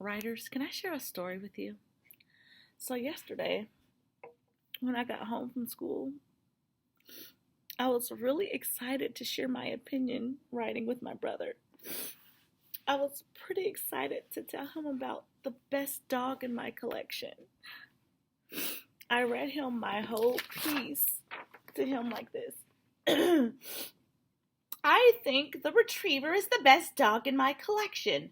Writers, can I share a story with you? So, yesterday, when I got home from school, I was really excited to share my opinion writing with my brother. I was pretty excited to tell him about the best dog in my collection. I read him my whole piece to him like this. I think the retriever is the best dog in my collection.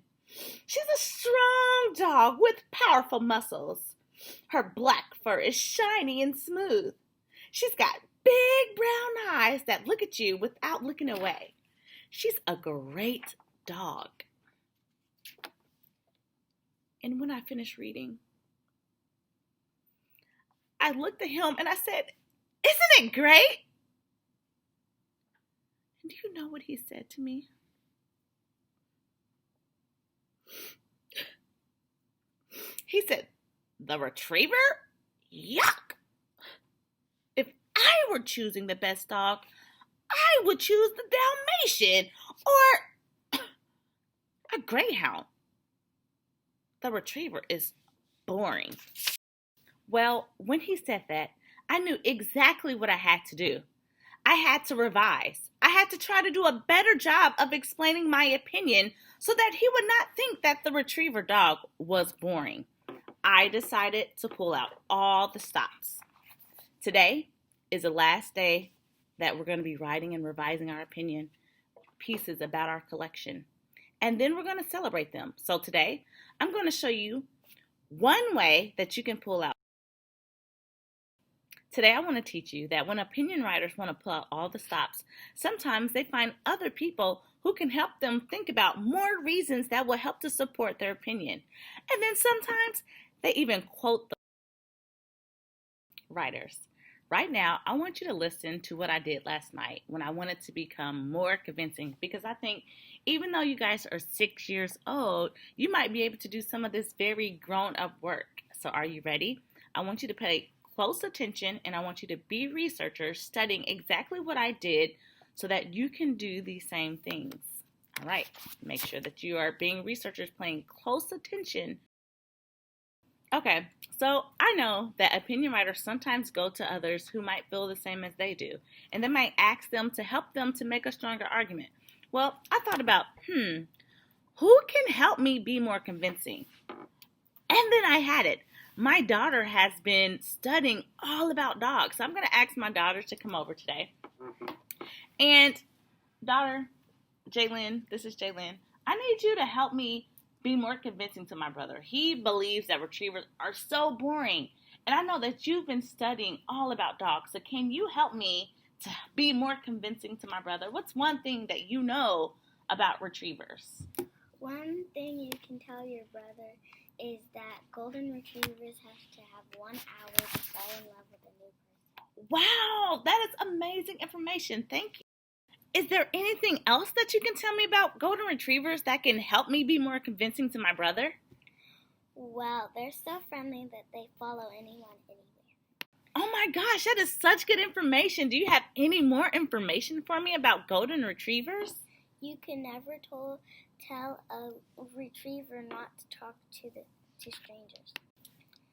She's a strong dog with powerful muscles. Her black fur is shiny and smooth. She's got big brown eyes that look at you without looking away. She's a great dog. And when I finished reading, I looked at him and I said, "Isn't it great?" And do you know what he said to me? He said, "The retriever? Yuck! If I were choosing the best dog, I would choose the Dalmatian or a greyhound. The retriever is boring." Well, when he said that, I knew exactly what I had to do. I had to revise. I had to try to do a better job of explaining my opinion so that he would not think that the retriever dog was boring. I decided to pull out all the stops. Today is the last day that we're going to be writing and revising our opinion pieces about our collection. And then we're going to celebrate them. So today, I'm going to show you one way that you can pull out. Today, I want to teach you that when opinion writers want to pull out all the stops, sometimes they find other people who can help them think about more reasons that will help to support their opinion. And then sometimes they even quote the writers. Right now, I want you to listen to what I did last night when I wanted to become more convincing, because I think even though you guys are 6 years old, you might be able to do some of this very grown-up work. So are you ready? I want you to pay close attention, and I want you to be researchers studying exactly what I did so that you can do these same things. All right, make sure that you are being researchers, paying close attention. Okay, so I know that opinion writers sometimes go to others who might feel the same as they do, and they might ask them to help them to make a stronger argument. Well, I thought about, who can help me be more convincing? And then I had it. My daughter has been studying all about dogs. So I'm going to ask my daughter to come over today. And daughter, Jalen, this is Jalen. I need you to help me be more convincing to my brother. He believes that retrievers are so boring. And I know that you've been studying all about dogs. So can you help me to be more convincing to my brother? What's one thing that you know about retrievers? One thing you can tell your brother is that golden retrievers have to have 1 hour to fall in love with a new person. Wow, that is amazing information. Thank you. Is there anything else that you can tell me about golden retrievers that can help me be more convincing to my brother? Well, they're so friendly that they follow anyone anywhere. Oh my gosh, that is such good information. Do you have any more information for me about golden retrievers? You can never tell a retriever not to talk to strangers.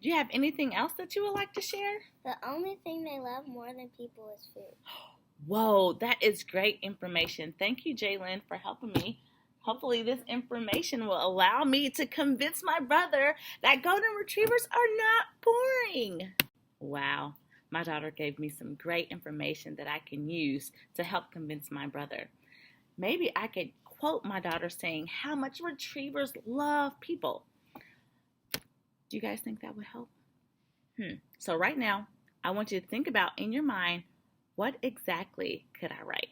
Do you have anything else that you would like to share? The only thing they love more than people is food. Whoa, that is great information. Thank you, Jalen, for helping me. Hopefully this information will allow me to convince my brother that golden retrievers are not boring. Wow, my daughter gave me some great information that I can use to help convince my brother. Maybe I could quote my daughter saying how much retrievers love people. Do you guys think that would help? So right now, I want you to think about in your mind, what exactly could I write?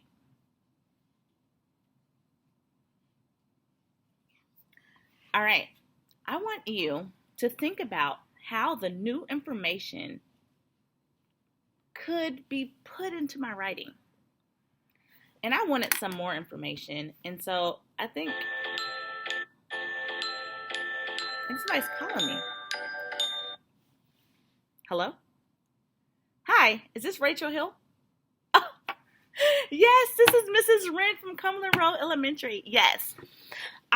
All right, I want you to think about how the new information could be put into my writing. And I wanted some more information, and so I think somebody's calling me. Hello? Hi, is this Rachel Hill? Yes, this is Mrs. Wren from Cumberland Road Elementary. Yes.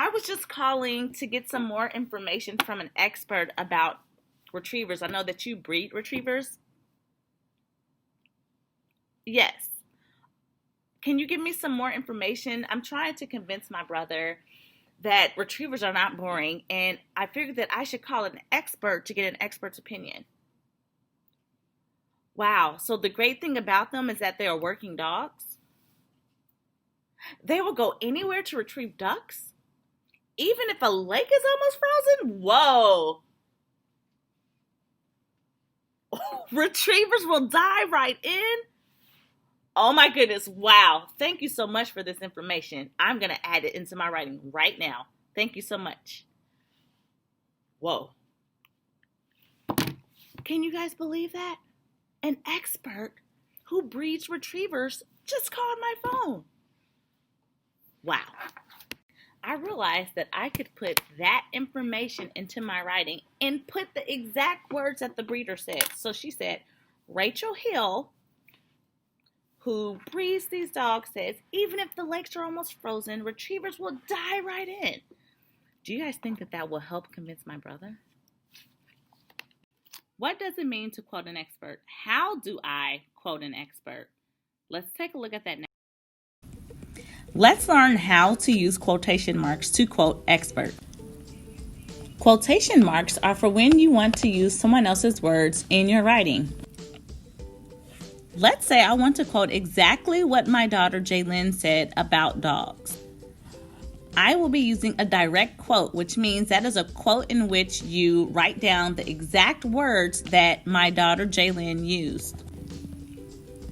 I was just calling to get some more information from an expert about retrievers. I know that you breed retrievers. Yes. Can you give me some more information? I'm trying to convince my brother that retrievers are not boring, and I figured that I should call an expert to get an expert's opinion. Wow, so the great thing about them is that they are working dogs. They will go anywhere to retrieve ducks, even if a lake is almost frozen? Whoa! Retrievers will dive right in? Oh my goodness, wow. Thank you so much for this information. I'm going to add it into my writing right now. Thank you so much. Whoa. Can you guys believe that? An expert who breeds retrievers just called my phone. Wow. I realized that I could put that information into my writing and put the exact words that the breeder said. So she said, Rachel Hill, who breeds these dogs, says, even if the lakes are almost frozen, retrievers will dive right in. Do you guys think that that will help convince my brother? What does it mean to quote an expert? How do I quote an expert? Let's take a look at that now. Let's learn how to use quotation marks to quote expert. Quotation marks are for when you want to use someone else's words in your writing. Let's say I want to quote exactly what my daughter Jaylyn said about dogs. I will be using a direct quote, which means that is a quote in which you write down the exact words that my daughter Jaylyn used.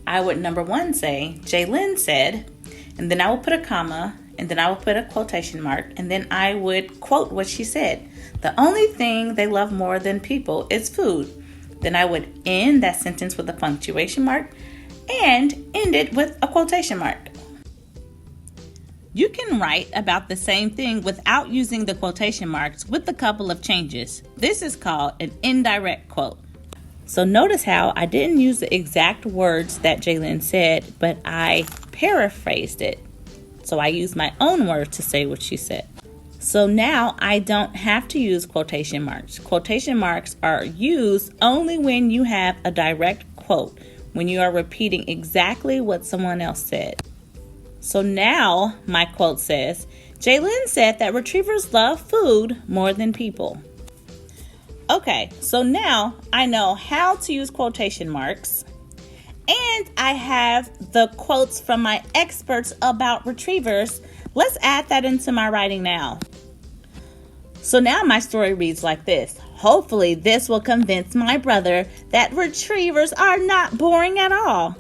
I would, number one, say, Jaylyn said, and then I will put a comma, and then I will put a quotation mark, and then I would quote what she said. The only thing they love more than people is food. Then I would end that sentence with a punctuation mark and end it with a quotation mark. You can write about the same thing without using the quotation marks with a couple of changes. This is called an indirect quote. So notice how I didn't use the exact words that Jaylyn said, but I paraphrased it. So I used my own words to say what she said. So now I don't have to use quotation marks. Quotation marks are used only when you have a direct quote, when you are repeating exactly what someone else said. So now my quote says, Jaylyn said that retrievers love food more than people. Okay, so now I know how to use quotation marks, and I have the quotes from my experts about retrievers. Let's add that into my writing now. So now my story reads like this. Hopefully this will convince my brother that retrievers are not boring at all.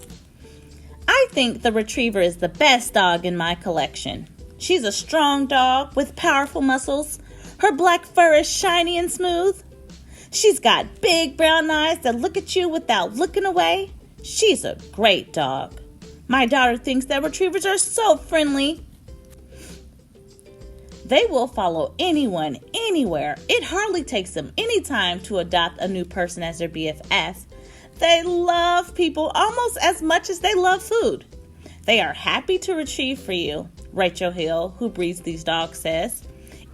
I think the retriever is the best dog in my collection. She's a strong dog with powerful muscles. Her black fur is shiny and smooth. She's got big brown eyes that look at you without looking away. She's a great dog. My daughter thinks that retrievers are so friendly. They will follow anyone, anywhere. It hardly takes them any time to adopt a new person as their BFF. They love people almost as much as they love food. They are happy to retrieve for you, Rachel Hill, who breeds these dogs, says.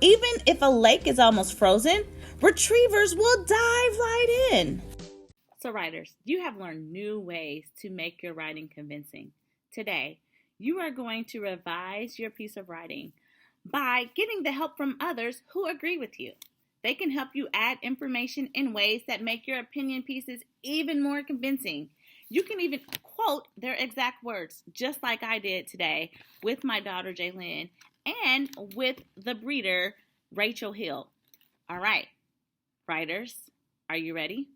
Even if a lake is almost frozen, retrievers will dive right in. So writers, you have learned new ways to make your writing convincing. Today, you are going to revise your piece of writing by getting the help from others who agree with you. They can help you add information in ways that make your opinion pieces even more convincing. You can even quote their exact words, just like I did today with my daughter Jaylyn and with the breeder Rachel Hill. All right, writers, are you ready?